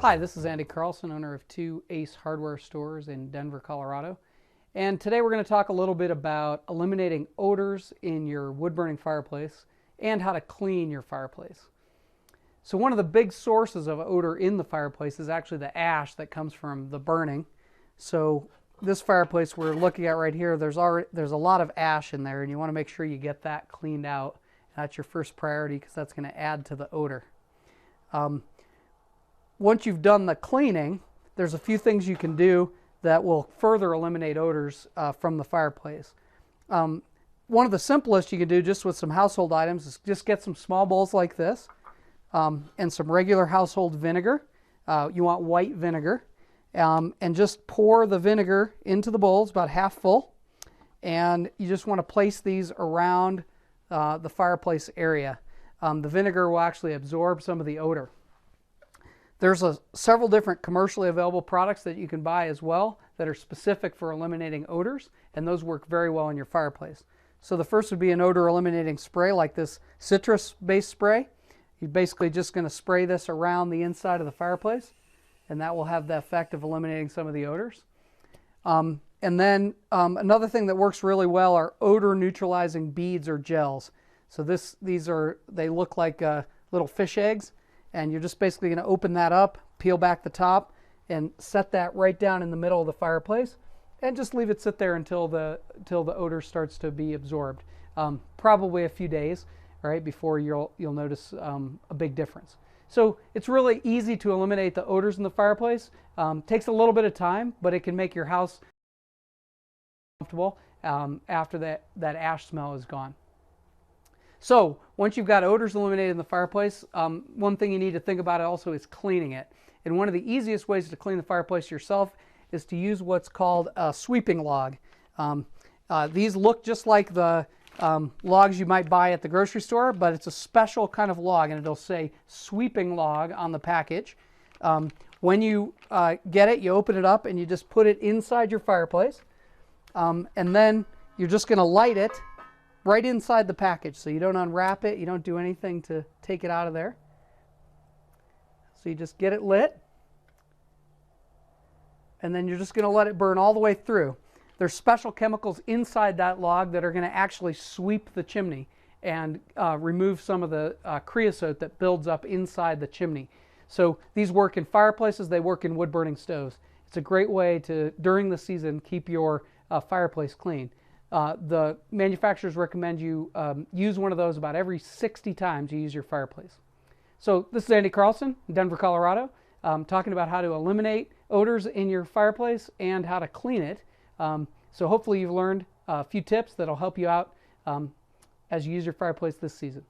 Hi, this is Andy Carlson, owner of 2 Ace hardware stores in Denver, Colorado. And today we're going to talk a little bit about eliminating odors in your wood-burning fireplace and how to clean your fireplace. So one of the big sources of odor in the fireplace is actually the ash that comes from the burning. So this fireplace we're looking at right here, there's a lot of ash in there, and you want to make sure you get that cleaned out. That's your first priority because that's going to add to the odor. Once you've done the cleaning, there's a few things you can do that will further eliminate odors from the fireplace. One of the simplest you can do just with some household items is just get some small bowls like this and some regular household vinegar. You want white vinegar. And just pour the vinegar into the bowls, about half full. And you just want to place these around the fireplace area. The vinegar will actually absorb some of the odor. There's several different commercially available products that you can buy as well that are specific for eliminating odors, and those work very well in your fireplace. So the first would be an odor eliminating spray like this citrus-based spray. You're basically just going to spray this around the inside of the fireplace, and that will have the effect of eliminating some of the odors. And then another thing that works really well are odor neutralizing beads or gels. So they look like little fish eggs. And you're just basically going to open that up, peel back the top, and set that right down in the middle of the fireplace, and just leave it sit there until the odor starts to be absorbed. Probably a few days, right, before you'll notice a big difference. So it's really easy to eliminate the odors in the fireplace. Takes a little bit of time, but it can make your house comfortable after that ash smell is gone. So once you've got odors eliminated in the fireplace, one thing you need to think about also is cleaning it. And one of the easiest ways to clean the fireplace yourself is to use what's called a sweeping log. These look just like the logs you might buy at the grocery store, but it's a special kind of log, and it'll say sweeping log on the package. When you get it, you open it up and you just put it inside your fireplace. And then you're just going to light it right inside the package, so you don't unwrap it, you don't do anything to take it out of there. So you just get it lit, and then you're just going to let it burn all the way through. There's special chemicals inside that log that are going to actually sweep the chimney and remove some of the creosote that builds up inside the chimney. So these work in fireplaces, they work in wood-burning stoves. It's a great way to, during the season, keep your fireplace clean. The manufacturers recommend you use one of those about every 60 times you use your fireplace. So this is Andy Carlson, Denver, Colorado, talking about how to eliminate odors in your fireplace and how to clean it. So hopefully you've learned a few tips that'll help you out as you use your fireplace this season.